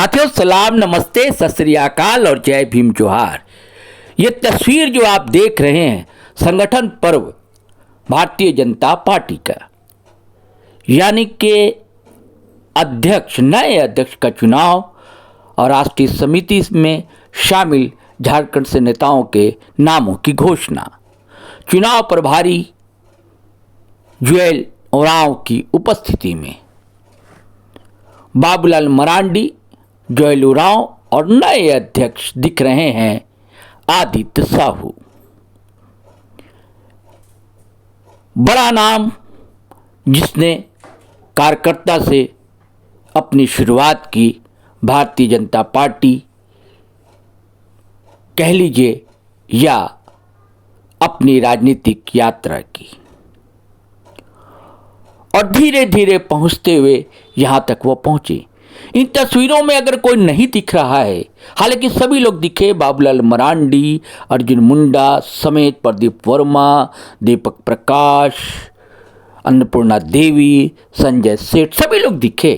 साथियों सलाम, नमस्ते, सत श्री अकाल और जय भीम जोहार। ये तस्वीर जो आप देख रहे हैं संगठन पर्व भारतीय जनता पार्टी का, यानी कि नए अध्यक्ष का चुनाव और राष्ट्रीय समिति में शामिल झारखंड से नेताओं के नामों की घोषणा। चुनाव प्रभारी जुएल ओरांव की उपस्थिति में बाबूलाल मरांडी, जुएल ओरांव और नए अध्यक्ष दिख रहे हैं आदित्य साहू। बड़ा नाम जिसने कार्यकर्ता से अपनी शुरुआत की, भारतीय जनता पार्टी कह लीजिए या अपनी राजनीतिक यात्रा की, और धीरे धीरे पहुंचते हुए यहां तक वो पहुंचे। इन तस्वीरों में अगर कोई नहीं दिख रहा है, हालांकि सभी लोग दिखे, बाबूलाल मरांडी, अर्जुन मुंडा समेत प्रदीप वर्मा, दीपक प्रकाश, अन्नपूर्णा देवी, संजय सेठ, सभी लोग दिखे,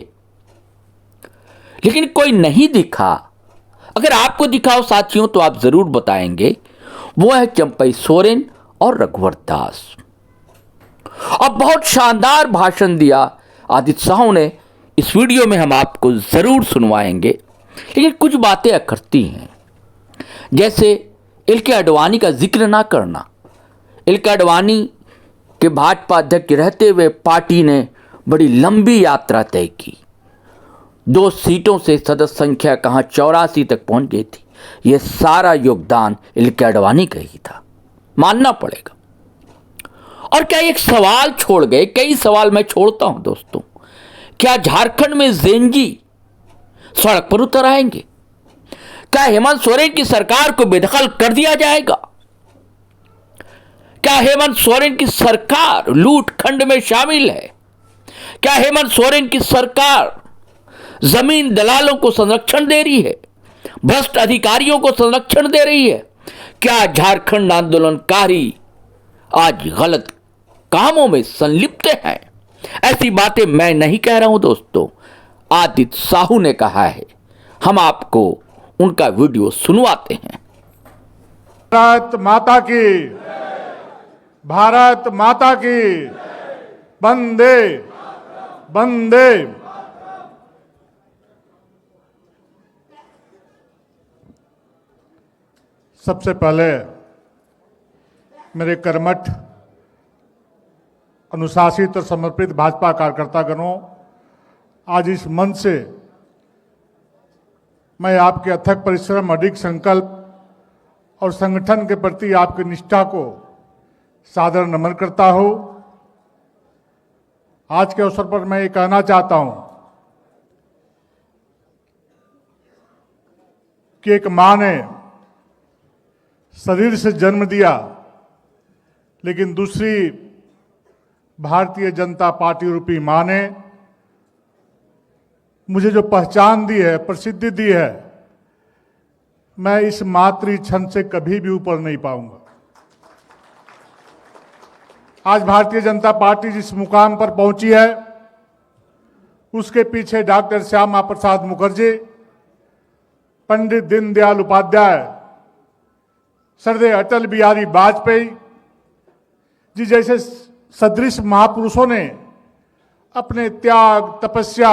लेकिन कोई नहीं दिखा। अगर आपको दिखा हो साथियों तो आप जरूर बताएंगे। वो है चंपई सोरेन और रघुवर दास। और बहुत शानदार भाषण दिया आदित्य साहू ने। इस वीडियो में हम आपको जरूर सुनवाएंगे, लेकिन कुछ बातें अखरती हैं, जैसे एल.के. आडवाणी का जिक्र ना करना। एल.के. आडवाणी के भाजपा अध्यक्ष रहते हुए पार्टी ने बड़ी लंबी यात्रा तय की। 2 सीटों से सदस्य संख्या कहां 84 तक पहुंच गई थी। यह सारा योगदान एल.के. आडवाणी का ही था, मानना पड़ेगा। और क्या एक सवाल छोड़ गए, कई सवाल मैं छोड़ता हूं दोस्तों, क्या झारखंड में जेनजी सड़क पर उतर आएंगे? क्या हेमंत सोरेन की सरकार को बेदखल कर दिया जाएगा? क्या हेमंत सोरेन की सरकार लूट खंड में शामिल है? क्या हेमंत सोरेन की सरकार जमीन दलालों को संरक्षण दे रही है, भ्रष्ट अधिकारियों को संरक्षण दे रही है? क्या झारखंड आंदोलनकारी आज गलत कामों में संलिप्त हैं? ऐसी बातें मैं नहीं कह रहा हूं दोस्तों, आदित्य साहू ने कहा है। हम आपको उनका वीडियो सुनवाते हैं। भारत माता की, भारत माता की, वंदे वंदे। सबसे पहले मेरे कर्मठ, अनुशासित और समर्पित भाजपा कार्यकर्तागणों, आज इस मंच से मैं आपके अथक परिश्रम, अडिग संकल्प और संगठन के प्रति आपकी निष्ठा को सादर नमन करता हूं। आज के अवसर पर मैं ये कहना चाहता हूं कि एक मां ने शरीर से जन्म दिया, लेकिन दूसरी भारतीय जनता पार्टी रूपी मां ने मुझे जो पहचान दी है, प्रसिद्धि दी है, मैं इस मातृ छंद से कभी भी ऊपर नहीं पाऊंगा। आज भारतीय जनता पार्टी जिस मुकाम पर पहुंची है, उसके पीछे डॉक्टर श्यामा प्रसाद मुखर्जी, पंडित दीनदयाल उपाध्याय, श्रद्धेय अटल बिहारी वाजपेयी जी जैसे सदृश महापुरुषों ने अपने त्याग, तपस्या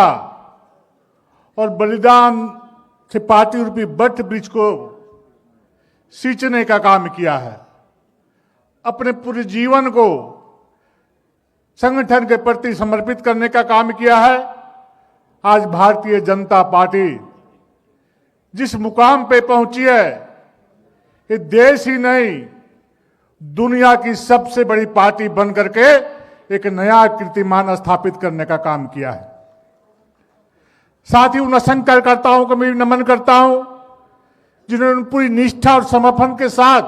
और बलिदान से पार्टी रूपी वट वृक्ष को सींचने का काम किया है। अपने पूरे जीवन को संगठन के प्रति समर्पित करने का काम किया है। आज भारतीय जनता पार्टी जिस मुकाम पे पहुंची है, ये देश ही नहीं, दुनिया की सबसे बड़ी पार्टी बन करके एक नया कीर्तिमान स्थापित करने का काम किया है। साथ ही उन असंख्य कार्यकर्ताओं को मैं नमन करता हूं जिन्होंने पूरी निष्ठा और समर्पण के साथ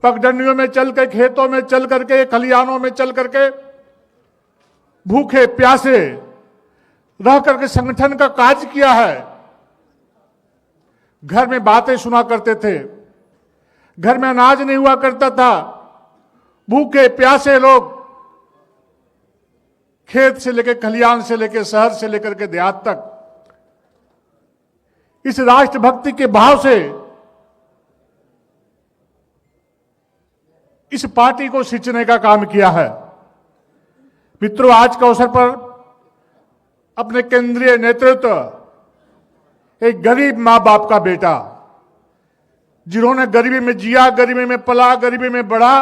पगडंडियों में चल के, खेतों में चल करके, खलिहानों में चल करके, भूखे प्यासे रह करके संगठन का कार्य किया है। घर में बातें सुना करते थे, घर में अनाज नहीं हुआ करता था, भूखे प्यासे लोग खेत से लेकर खलिहान से लेकर शहर से लेकर के देहात तक इस राष्ट्रभक्ति के भाव से इस पार्टी को सिंचने का काम किया है। मित्रों, आज के अवसर पर अपने केंद्रीय नेतृत्व, एक गरीब मां बाप का बेटा, जिन्होंने गरीबी में जिया, गरीबी में पला, गरीबी में बढ़ा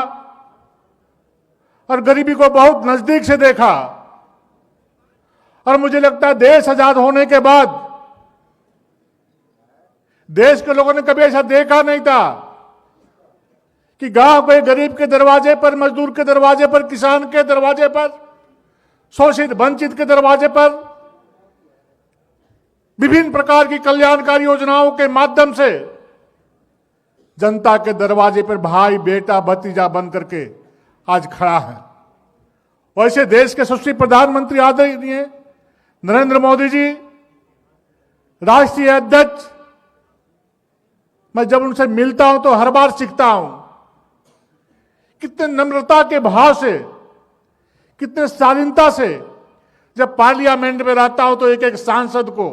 और गरीबी को बहुत नजदीक से देखा। और मुझे लगता है देश आजाद होने के बाद देश के लोगों ने कभी ऐसा देखा नहीं था कि गांव के गरीब के दरवाजे पर, मजदूर के दरवाजे पर, किसान के दरवाजे पर, शोषित वंचित के दरवाजे पर विभिन्न प्रकार की कल्याणकारी योजनाओं के माध्यम से जनता के दरवाजे पर भाई, बेटा, भतीजा बन करके आज खड़ा है। वैसे देश के यशस्वी प्रधानमंत्री आदरणीय नरेंद्र मोदी जी, राष्ट्रीय अध्यक्ष, मैं जब उनसे मिलता हूं तो हर बार सीखता हूं कितने नम्रता के भाव से, कितने शालीनता से जब पार्लियामेंट में रहता हूं तो एक एक सांसद को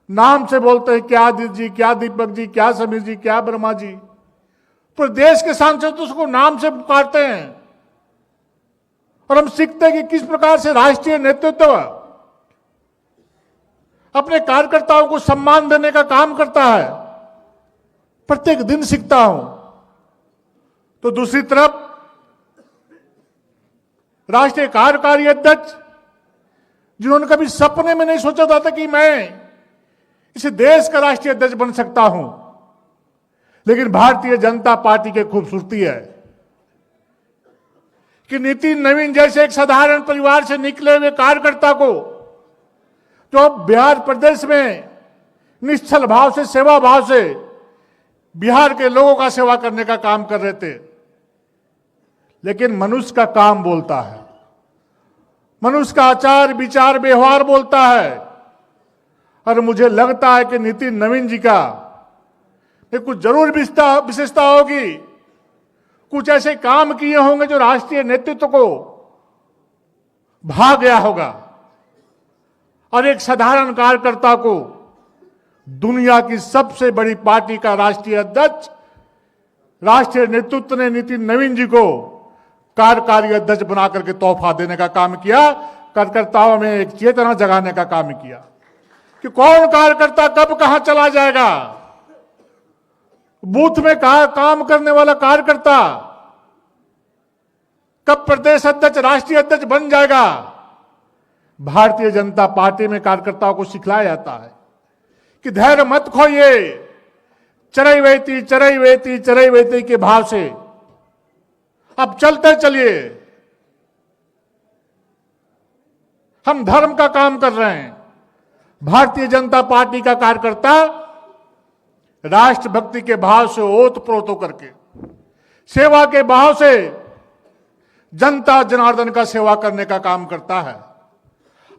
नाम से बोलते हैं, क्या आदित्य जी, क्या दीपक जी, क्या समीर जी, क्या ब्रह्मा जी। पूरे देश के सांसद उसको नाम से पुकारते हैं और हम सीखते हैं कि किस प्रकार से राष्ट्रीय नेतृत्व अपने कार्यकर्ताओं को सम्मान देने का काम करता है। प्रत्येक दिन सीखता हूं। तो दूसरी तरफ राष्ट्रीय कार्यकारी अध्यक्ष, जिन्होंने कभी सपने में नहीं सोचा था कि मैं इस देश का राष्ट्रीय अध्यक्ष बन सकता हूं, लेकिन भारतीय जनता पार्टी की खूबसूरती है कि नितिन नवीन जैसे एक साधारण परिवार से निकले हुए कार्यकर्ता को, जो बिहार प्रदेश में निश्चल भाव से, सेवा भाव से बिहार के लोगों का सेवा करने का काम कर रहे थे। लेकिन मनुष्य का काम बोलता है, मनुष्य का आचार विचार व्यवहार बोलता है। और मुझे लगता है कि नितिन नवीन जी का कुछ जरूर विशेषता होगी, कुछ ऐसे काम किए होंगे जो राष्ट्रीय नेतृत्व को भा गया होगा और एक साधारण कार्यकर्ता को दुनिया की सबसे बड़ी पार्टी का राष्ट्रीय अध्यक्ष, राष्ट्रीय नेतृत्व ने नितिन नवीन जी को कार्यकारी अध्यक्ष बना करके तोहफा देने का काम किया, कार्यकर्ताओं में एक चेतना जगाने का काम किया कि कौन कार्यकर्ता कब कहां चला जाएगा। बूथ में काम करने वाला कार्यकर्ता कब प्रदेश अध्यक्ष, राष्ट्रीय अध्यक्ष बन जाएगा। भारतीय जनता पार्टी में कार्यकर्ताओं को सिखलाया जाता है कि धैर्य मत खोइए, चरैवेती चरैवेती चरैवेती के भाव से अब चलते चलिए। हम धर्म का काम कर रहे हैं। भारतीय जनता पार्टी का कार्यकर्ता राष्ट्रभक्ति के भाव से ओतप्रोत होकर के, सेवा के भाव से जनता जनार्दन का सेवा करने का काम करता है।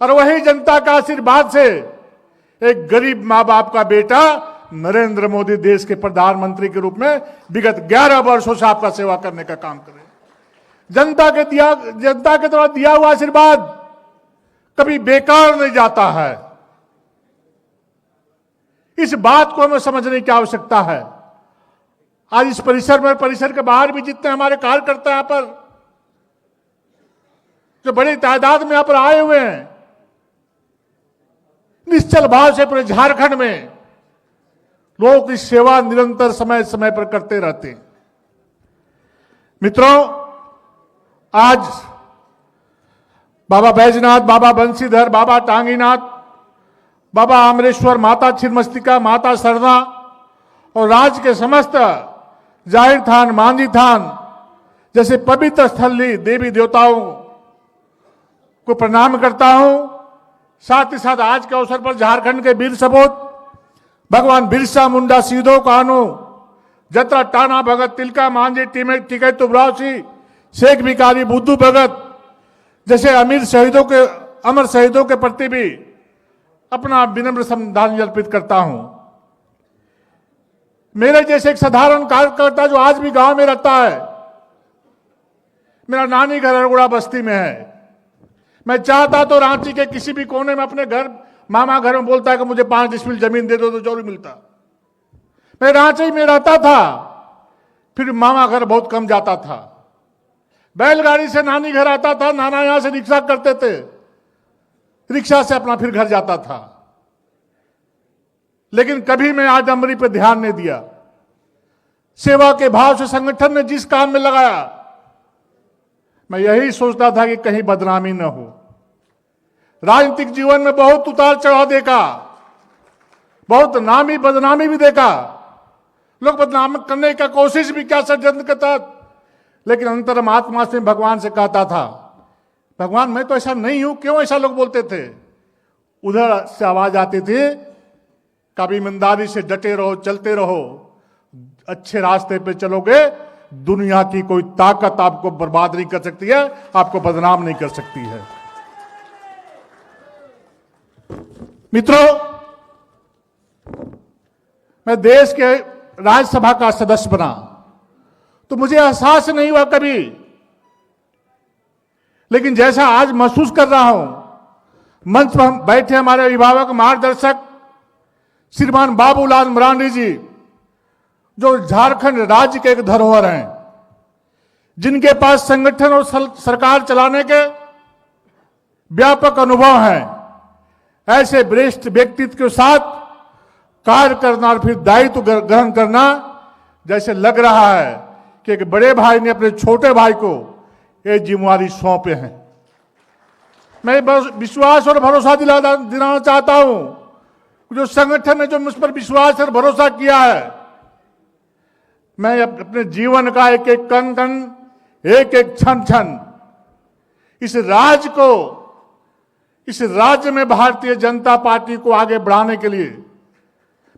और वही जनता का आशीर्वाद से एक गरीब मां बाप का बेटा नरेंद्र मोदी देश के प्रधानमंत्री के रूप में विगत 11 वर्षों से आपका सेवा करने का काम कर रहे हैं। जनता के द्वारा दिया हुआ आशीर्वाद कभी बेकार नहीं जाता है। इस बात को हमें समझने की आवश्यकता है। आज इस परिसर में, परिसर के बाहर भी जितने हमारे कार्यकर्ता यहां पर जो बड़ी तादाद में यहां पर आए हुए हैं, निश्चल भाव से पूरे झारखंड में लोग की सेवा निरंतर समय समय पर करते रहते हैं। मित्रों, आज बाबा बैजनाथ, बाबा बंशीधर, बाबा टांगीनाथ, बाबा अमरेश्वर, माता छिन्नमस्तिका, माता सरना और राज्य के समस्त जाहिर थान, मांझी थान जैसे पवित्र स्थली देवी देवताओं को प्रणाम करता हूं। साथ ही साथ आज के अवसर पर झारखंड के वीर सपूत भगवान बिरसा मुंडा, सीधो कानू, जत्रा टाना भगत, तिलका मांझी, टिकै तुबराव सिंह, शेख भिखारी, बुद्धू भगत जैसे अमर शहीदों के प्रति भी अपना विनम्र श्रद्धांजलि अर्पित करता हूं। मेरे जैसे एक साधारण कार्यकर्ता जो आज भी गांव में रहता है, मेरा नानी घर अरगुड़ा बस्ती में है, मैं चाहता तो रांची के किसी भी कोने में अपने घर मामा घर में बोलता है कि मुझे 5 डिसमिल जमीन दे दो तो जरूर मिलता। मैं रांची में रहता था, फिर मामा घर बहुत कम जाता था। बैलगाड़ी से नानी घर आता था, नाना यहां से रिक्शा करते थे, रिक्शा से अपना फिर घर जाता था। लेकिन कभी मैं आडंबरी पर ध्यान नहीं दिया। सेवा के भाव से संगठन ने जिस काम में लगाया, मैं यही सोचता था कि कहीं बदनामी न हो। राजनीतिक जीवन में बहुत उतार चढ़ाव देखा, बहुत नामी बदनामी भी देखा, लोग बदनाम करने का कोशिश भी किया षड्यंत्र के तहत। लेकिन अंतरम आत्मा से भगवान से कहता था, भगवान मैं तो ऐसा नहीं हूं, क्यों ऐसा लोग बोलते थे? उधर से आवाज आती थी, कभी ईमानदारी से डटे रहो, चलते रहो, अच्छे रास्ते पे चलोगे, दुनिया की कोई ताकत आपको बर्बाद नहीं कर सकती है, आपको बदनाम नहीं कर सकती है। मित्रों, मैं देश के राज्यसभा का सदस्य बना तो मुझे एहसास नहीं हुआ कभी, लेकिन जैसा आज महसूस कर रहा हूं, मंच पर बैठे हमारे अभिभावक मार्गदर्शक श्रीमान बाबूलाल मरांडी जी, जो झारखंड राज्य के एक धरोहर हैं, जिनके पास संगठन और सरकार चलाने के व्यापक अनुभव हैं, ऐसे वरिष्ठ व्यक्तित्व के साथ कार्य करना और फिर दायित्व ग्रहण करना, जैसे लग रहा है कि एक बड़े भाई ने अपने छोटे भाई को ये जिम्मेवारी सौंपे हैं। मैं बस विश्वास और भरोसा दिलाना चाहता हूं, जो संगठन ने जो मुझ पर विश्वास और भरोसा किया है, मैं अपने जीवन का एक एक कण कण, एक एक क्षण क्षण इस राज्य में भारतीय जनता पार्टी को आगे बढ़ाने के लिए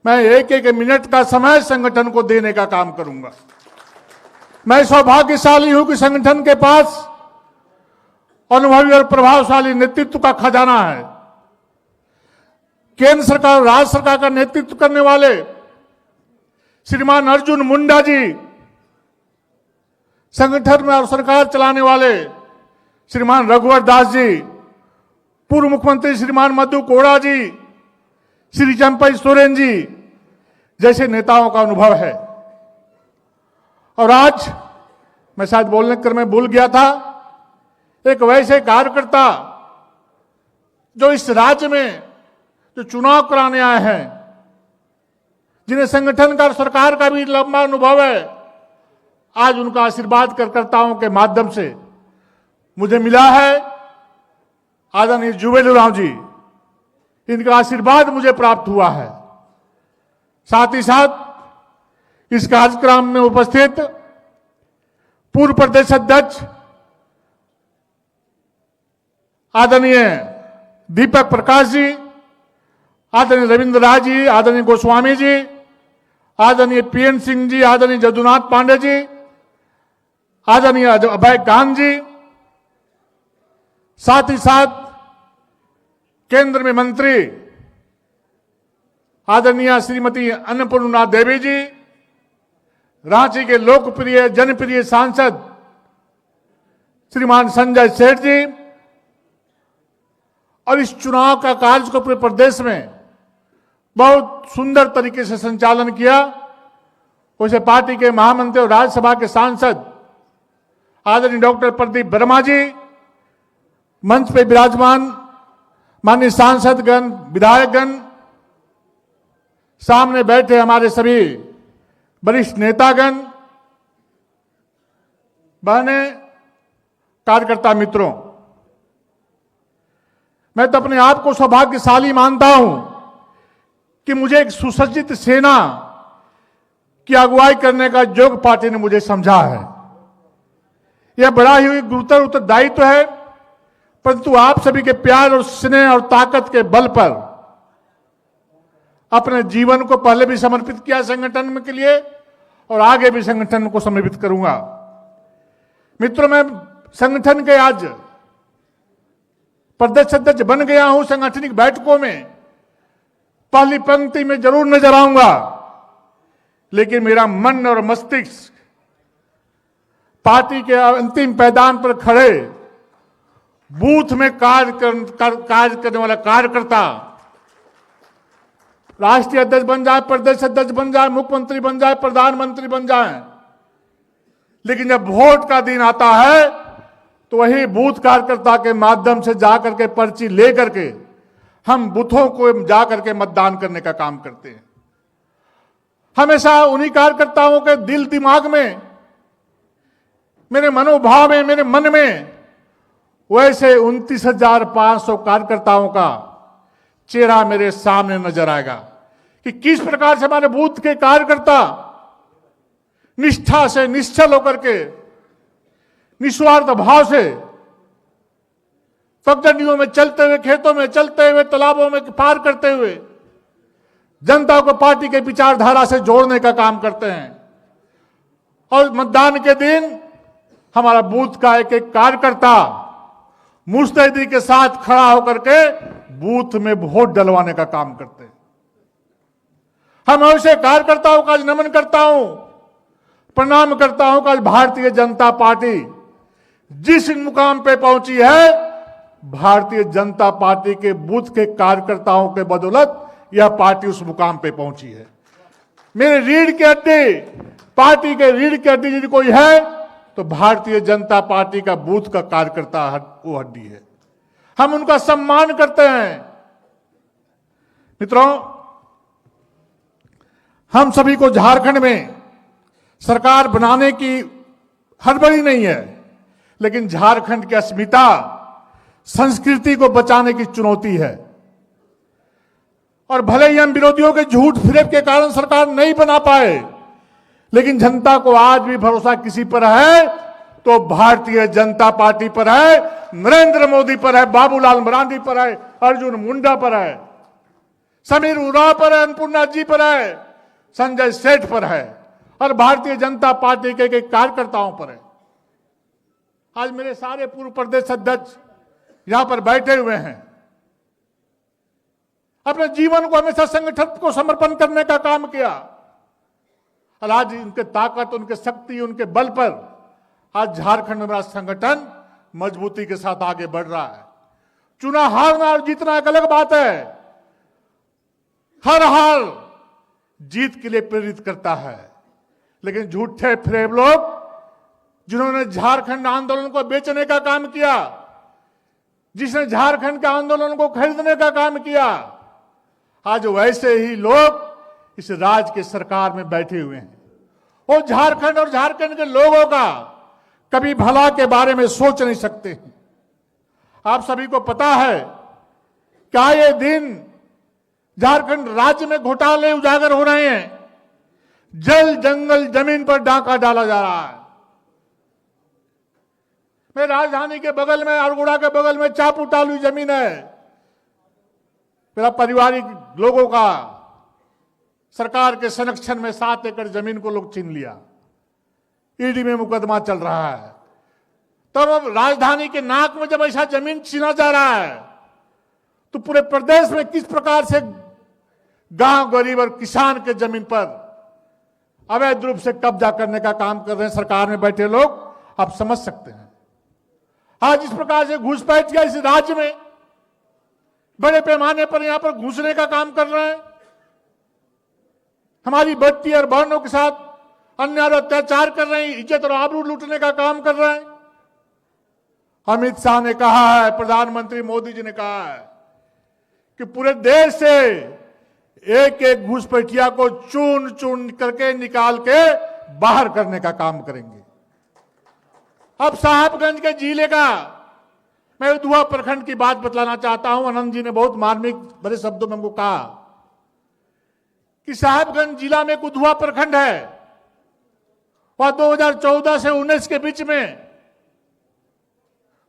मैं एक एक मिनट का समय संगठन को देने का काम करूंगा। मैं सौभाग्यशाली हूं कि संगठन के पास अनुभवी और प्रभावशाली नेतृत्व का खजाना है। केंद्र सरकार और राज्य सरकार का नेतृत्व करने वाले श्रीमान अर्जुन मुंडा जी, संगठन में और सरकार चलाने वाले श्रीमान रघुवर दास जी, पूर्व मुख्यमंत्री श्रीमान मधु कोड़ा जी, श्री चंपई सोरेन जी जैसे नेताओं का अनुभव है। और आज मैं शायद बोलने कर मैं भूल गया था, एक वैसे कार्यकर्ता जो इस राज्य में जो चुनाव कराने आए हैं, जिन्हें संगठन का और सरकार का भी लंबा अनुभव है, आज उनका आशीर्वाद कार्यकर्ताओं के माध्यम से मुझे मिला है। आदरणीय जुवेलूराम जी, इनका आशीर्वाद मुझे प्राप्त हुआ है। साथ ही साथ इस कार्यक्रम में उपस्थित पूर्व प्रदेश अध्यक्ष आदरणीय दीपक प्रकाश जी, आदरणीय रविंद्र राय जी, आदरणीय गोस्वामी जी, आदरणीय पीएन सिंह जी, आदरणीय जदुनाथ पांडे जी, आदरणीय अभय कांत जी, साथ ही साथ केंद्र में मंत्री आदरणीय श्रीमती अन्नपूर्णा देवी जी, रांची के लोकप्रिय जनप्रिय सांसद श्रीमान संजय सेठ जी, और इस चुनाव का कार्य को पूरे प्रदेश में बहुत सुंदर तरीके से संचालन किया। उसे पार्टी के महामंत्री और राज्यसभा के सांसद आदरणीय डॉक्टर प्रदीप वर्मा जी, मंच पे विराजमान माननीय सांसदगण, विधायकगण, सामने बैठे हमारे सभी वरिष्ठ नेतागण, बहने, कार्यकर्ता मित्रों, मैं तो अपने आप को सौभाग्यशाली मानता हूं कि मुझे एक सुसज्जित सेना की अगुवाई करने का योग पार्टी ने मुझे समझा है। यह बड़ा ही गुरुतर उत्तरदायित्व है, परंतु आप सभी के प्यार और स्नेह और ताकत के बल पर अपने जीवन को पहले भी समर्पित किया संगठन के लिए और आगे भी संगठन को समर्पित करूंगा। मित्रों, मैं संगठन के आज प्रदेश अध्यक्ष बन गया हूं। सांगठनिक बैठकों में पहली पंक्ति में जरूर नजर आऊंगा, लेकिन मेरा मन और मस्तिष्क पार्टी के अंतिम पैदान पर खड़े बूथ में कार्य करने वाला कार्यकर्ता राष्ट्रीय अध्यक्ष बन जाए, प्रदेश अध्यक्ष बन जाए, मुख्यमंत्री बन जाए, प्रधानमंत्री बन जाए, लेकिन जब वोट का दिन आता है तो वही बूथ कार्यकर्ता के माध्यम से जाकर के पर्ची लेकर के हम बूथों को जाकर के मतदान करने का काम करते हैं। हमेशा उन्हीं कार्यकर्ताओं के दिल दिमाग में, मेरे मनोभाव में, मेरे मन में वैसे 29,500 कार्यकर्ताओं का चेहरा मेरे सामने नजर आएगा कि किस प्रकार से हमारे बूथ के कार्यकर्ता निष्ठा से, निश्चल होकर के, निस्वार्थ भाव से पगडंडियों में चलते हुए, खेतों में चलते हुए, तालाबों में पार करते हुए जनता को पार्टी के विचारधारा से जोड़ने का काम करते हैं। और मतदान के दिन हमारा बूथ का एक एक कार्यकर्ता मुस्तैदी के साथ खड़ा होकर के बूथ में वोट डलवाने का काम करते हैं। हम ऐसे कार्यकर्ताओं का आज नमन करता हूं, प्रणाम करता हूं कि आज भारतीय जनता पार्टी जिस मुकाम पे पहुंची है, भारतीय जनता पार्टी के बूथ के कार्यकर्ताओं के बदौलत यह पार्टी उस मुकाम पे पहुंची है। मेरे रीढ़ की हड्डी, पार्टी के रीढ़ की हड्डी यदि कोई है तो भारतीय जनता पार्टी का बूथ का कार्यकर्ता वो हड्डी है। हम उनका सम्मान करते हैं। मित्रों, हम सभी को झारखंड में सरकार बनाने की हड़बड़ी नहीं है, लेकिन झारखंड की अस्मिता, संस्कृति को बचाने की चुनौती है। और भले ही हम विरोधियों के झूठ फिरेब के कारण सरकार नहीं बना पाए, लेकिन जनता को आज भी भरोसा किसी पर है तो भारतीय जनता पार्टी पर है, नरेंद्र मोदी पर है, बाबूलाल मरांडी पर है, अर्जुन मुंडा पर है, समीर उरांव पर है, अन्नपूर्णा जी पर है, संजय सेठ पर है और भारतीय जनता पार्टी के कार्यकर्ताओं पर है। आज मेरे सारे पूर्व प्रदेश अध्यक्ष यहां पर बैठे हुए हैं, अपने जीवन को हमेशा संगठन को समर्पण करने का काम किया और आज उनके ताकत, उनके शक्ति, उनके बल पर आज झारखंड में संगठन मजबूती के साथ आगे बढ़ रहा है। चुनाव हारना और जीतना एक अलग बात है, हर हार जीत के लिए प्रेरित करता है, लेकिन झूठे फरेब लोग जिन्होंने झारखंड आंदोलन को बेचने का काम किया, जिसने झारखंड के आंदोलन को खरीदने का काम किया, आज वैसे ही लोग इस राज्य के सरकार में बैठे हुए हैं। वो झारखंड और झारखंड के लोगों का कभी भला के बारे में सोच नहीं सकते हैं। आप सभी को पता है क्या ये दिन झारखंड राज्य में घोटाले उजागर हो रहे हैं, जल जंगल जमीन पर डाका डाला जा रहा है। मैं राजधानी के बगल में, अरगुड़ा के बगल में चापूटालू जमीन है, मेरा पारिवारिक लोगों का सरकार के संरक्षण में 7 एकड़ जमीन को लोग छीन लिया, ईडी में मुकदमा चल रहा है। तब अब राजधानी के नाक में जब ऐसा जमीन छीना जा रहा है तो पूरे प्रदेश में किस प्रकार से गांव गरीब और किसान के जमीन पर अवैध रूप से कब्जा करने का काम कर रहे हैं सरकार में बैठे लोग, आप समझ सकते हैं। आज इस प्रकार से घुसपैठ गया इस राज्य में, बड़े पैमाने पर यहां पर घुसने का काम कर रहे हैं, हमारी बेटी और बहनों के साथ अन्याय और अत्याचार कर रहे हैं, इज्जत और आबरू लूटने का काम कर रहे हैं। अमित शाह ने कहा है, प्रधानमंत्री मोदी जी ने कहा है कि पूरे देश से एक एक घुसपैठिया को चुन चुन करके निकाल के बाहर करने का काम करेंगे। अब साहबगंज के जिले का मैं उधवा प्रखंड की बात बतलाना चाहता हूं। आनंद जी ने बहुत मार्मिक भरे शब्दों में हमको कहा कि साहबगंज जिला में एक उधवा प्रखंड है, वह 2014 से 19 के बीच में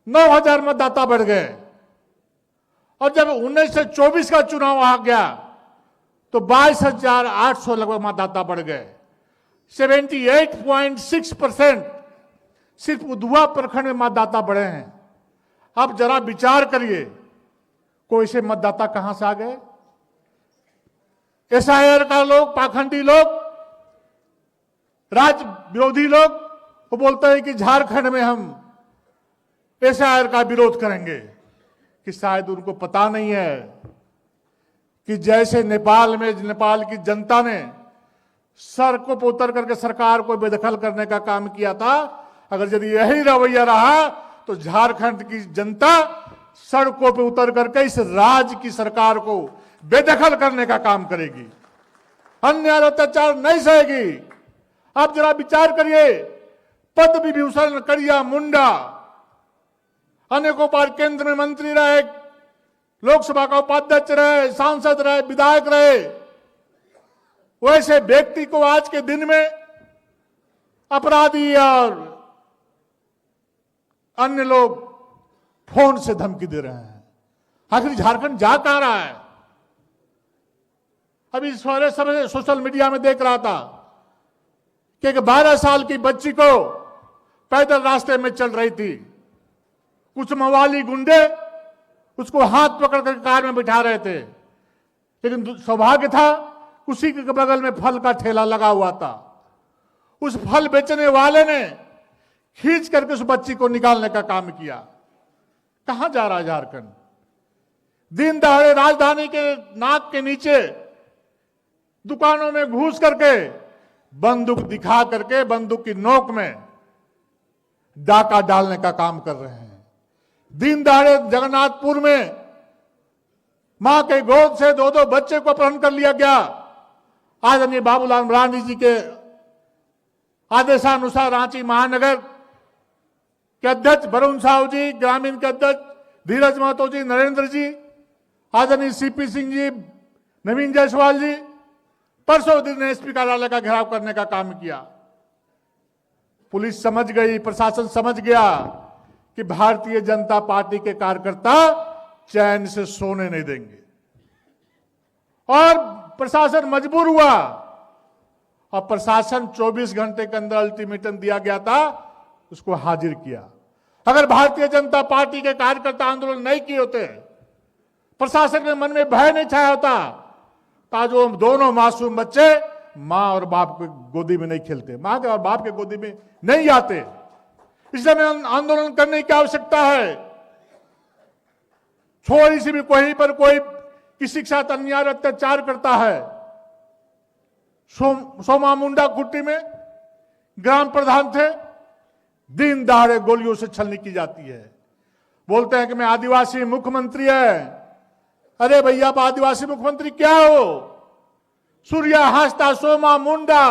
9,000 मतदाता बढ़ गए और जब 19 से 24 का चुनाव आ गया तो 22,800 लगभग मतदाता बढ़ गए। 78.6% सिर्फ उधवा प्रखंड में मतदाता बढ़े हैं। अब जरा विचार करिए, कोई से मतदाता कहां से आ गए? एसआईआर का लोग, पाखंडी लोग, राज्य विरोधी लोग वो बोलते हैं कि झारखंड में हम एसआईआर का विरोध करेंगे, कि शायद उनको पता नहीं है कि जैसे नेपाल में नेपाल की जनता ने सड़कों पर उतर करके सरकार को बेदखल करने का काम किया था, अगर यदि यही रवैया रहा तो झारखंड की जनता सड़कों पर उतर करके इस राज्य की सरकार को बेदखल करने का काम करेगी, अन्याय अत्याचार नहीं सहेगी। आप जरा विचार करिए, पद्म विभूषण करिया मुंडा अनेकों बार केंद्र में मंत्री रहे, लोकसभा का उपाध्यक्ष रहे, सांसद रहे, विधायक रहे, वैसे व्यक्ति को आज के दिन में अपराधी और अन्य लोग फोन से धमकी दे रहे हैं। आखिर झारखंड जा कहां रहा है? अभी सवेरे सवेरे सोशल मीडिया में देख रहा था कि एक 12 साल की बच्ची को पैदल रास्ते में चल रही थी, कुछ मवाली गुंडे उसको हाथ पकड़ कर कार में बिठा रहे थे, लेकिन सौभाग्य था उसी के बगल में फल का ठेला लगा हुआ था। उस फल बेचने वाले ने खींच करके उस बच्ची को निकालने का काम किया। कहां जा रहा है झारखंड? दिन दहाड़े राजधानी के नाक के नीचे दुकानों में घुस करके बंदूक दिखा करके बंदूक की नोक में डाका डालने का काम कर रहे हैं। दिन दहाड़े जगन्नाथपुर में मां के गोद से 2-2 बच्चे को अपहरण कर लिया गया। आदरणीय बाबूलाल मरांडी जी के आदेशानुसार रांची महानगर के अध्यक्ष वरुण साहू जी, ग्रामीण के अध्यक्ष धीरज महतो जी, नरेंद्र जी, आदरणीय सीपी सिंह जी, नवीन जायसवाल जी परसों दिन एसपी कार्यालय का घेराव करने का काम किया। पुलिस समझ गई, प्रशासन समझ गया कि भारतीय जनता पार्टी के कार्यकर्ता चैन से सोने नहीं देंगे, और प्रशासन मजबूर हुआ। और प्रशासन 24 घंटे के अंदर अल्टीमेटम दिया गया था, उसको हाजिर किया। अगर भारतीय जनता पार्टी के कार्यकर्ता आंदोलन नहीं किए होते, प्रशासन के मन में भय नहीं छाया होता, तो आज वो दोनों मासूम बच्चे मां और बाप के गोदी में नहीं खेलते, मां के और बाप के गोदी में नहीं आते। इसलिए हमें आंदोलन करने की आवश्यकता है। थोड़ी सी भी कोई पर कोई किसी के साथ अन्याय अत्याचार करता है, सोमा मुंडा कुट्टी में ग्राम प्रधान थे, दिन दहाड़े गोलियों से छलनी की जाती है। बोलते हैं कि मैं आदिवासी मुख्यमंत्री है। अरे भैया, आप आदिवासी मुख्यमंत्री क्या हो? सूर्या हंसता सोमा मुंडा,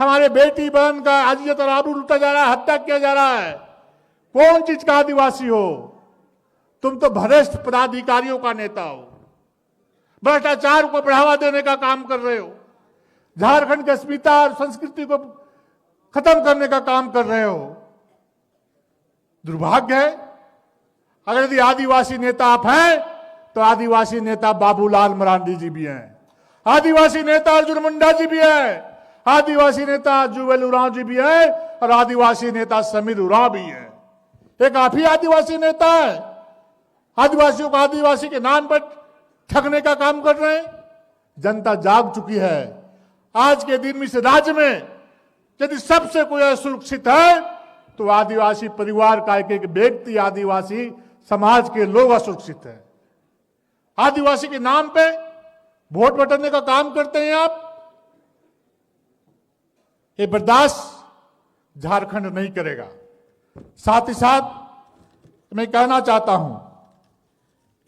हमारे बेटी बहन का इज्जत और आबरू लूटा जा रहा है, हत्या किया जा रहा है। कौन चीज का आदिवासी हो? तुम तो भ्रष्ट पदाधिकारियों का नेता हो, भ्रष्टाचार को बढ़ावा देने का काम कर रहे हो, झारखंड की अस्मिता और संस्कृति को खत्म करने का काम कर रहे हो। दुर्भाग्य है, अगर यदि आदिवासी नेता आप हैं तो आदिवासी नेता बाबूलाल मरांडी जी भी हैं, आदिवासी नेता अर्जुन मुंडा जी भी हैं, आदिवासी नेता जुवेल उरांव जी भी है, और आदिवासी नेता समीर उरांव भी है। एक आप ही आदिवासी नेता है, आदिवासियों को आदिवासी के नाम पर ठगने का काम कर रहे हैं। जनता जाग चुकी है। आज के दिन में इस राज्य में यदि सबसे कोई असुरक्षित है तो आदिवासी परिवार का एक व्यक्ति, आदिवासी समाज के लोग असुरक्षित है। आदिवासी के नाम पे वोट बटोरने का काम करते हैं आप। ये बर्दाश्त झारखंड नहीं करेगा। साथ ही साथ मैं कहना चाहता हूं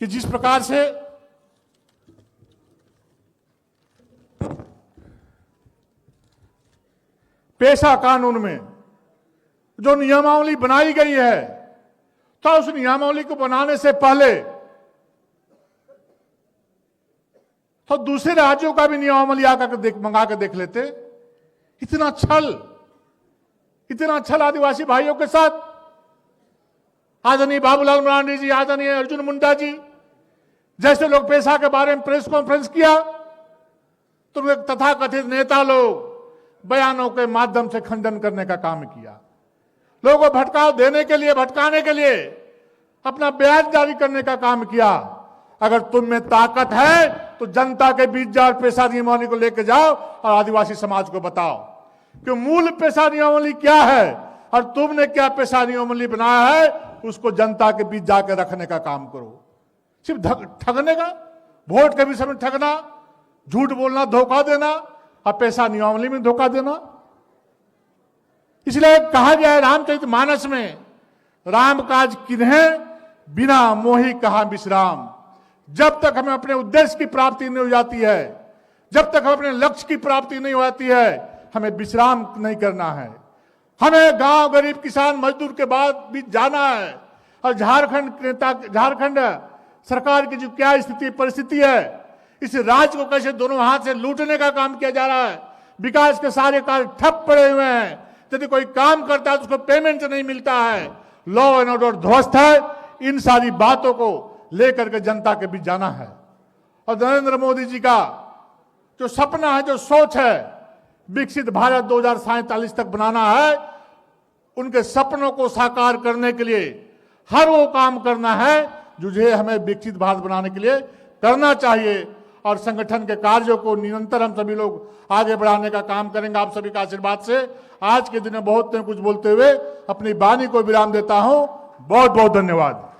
कि जिस प्रकार से पेशा कानून में जो नियमावली बनाई गई है, तो उस नियमावली को बनाने से पहले तो दूसरे राज्यों का भी नियमावली आकर मंगा कर देख लेते। इतना छल आदिवासी भाइयों के साथ। आदरणीय बाबूलाल मरांडी जी, आदरणीय अर्जुन मुंडा जी जैसे लोग पेशा के बारे में प्रेस कॉन्फ्रेंस किया, तो तथाकथित नेता लोग बयानों के माध्यम से खंडन करने का काम किया। लोगों को भटकाव देने के लिए, भटकाने के लिए अपना बयान जारी करने का काम किया। अगर तुम में ताकत है तो जनता के बीच जाओ, पेशा नियमावली को लेकर जाओ और आदिवासी समाज को बताओ कि मूल पेशा नियमावली क्या है और तुमने क्या पेशा नियमावली बनाया है, उसको जनता के बीच जाकर रखने का काम करो। सिर्फ ठगने का, वोट के विषय में ठगना, झूठ बोलना, धोखा देना और पैसा नियमावली में धोखा देना। इसलिए कहा गया है रामचरितमानस में, राम काज किन्हें बिना मोहि कहा विश्राम। जब तक हमें अपने उद्देश्य की प्राप्ति नहीं हो जाती है, जब तक हम अपने लक्ष्य की प्राप्ति नहीं हो जाती है, हमें विश्राम नहीं करना है। हमें गांव, गरीब, किसान, मजदूर के बाद भी जाना है। और झारखंड सरकार की जो क्या स्थिति परिस्थिति है, इस राज्य को कैसे दोनों हाथ से लूटने का काम किया जा रहा है। विकास के सारे कार्य ठप पड़े हुए हैं। यदि कोई काम करता है तो उसको पेमेंट नहीं मिलता है। लॉ एंड ऑर्डर ध्वस्त है। इन सारी बातों को लेकर के जनता के बीच जाना है। और नरेंद्र मोदी जी का जो सपना है, जो सोच है, विकसित भारत 2047 तक बनाना है, उनके सपनों को साकार करने के लिए हर वो काम करना है जो हमें विकसित भारत बनाने के लिए करना चाहिए। और संगठन के कार्यों को निरंतर हम सभी लोग आगे बढ़ाने का काम करेंगे आप सभी का आशीर्वाद से। आज के दिन में बहुत कुछ बोलते हुए अपनी वाणी को विराम देता हूं। बहुत बहुत धन्यवाद।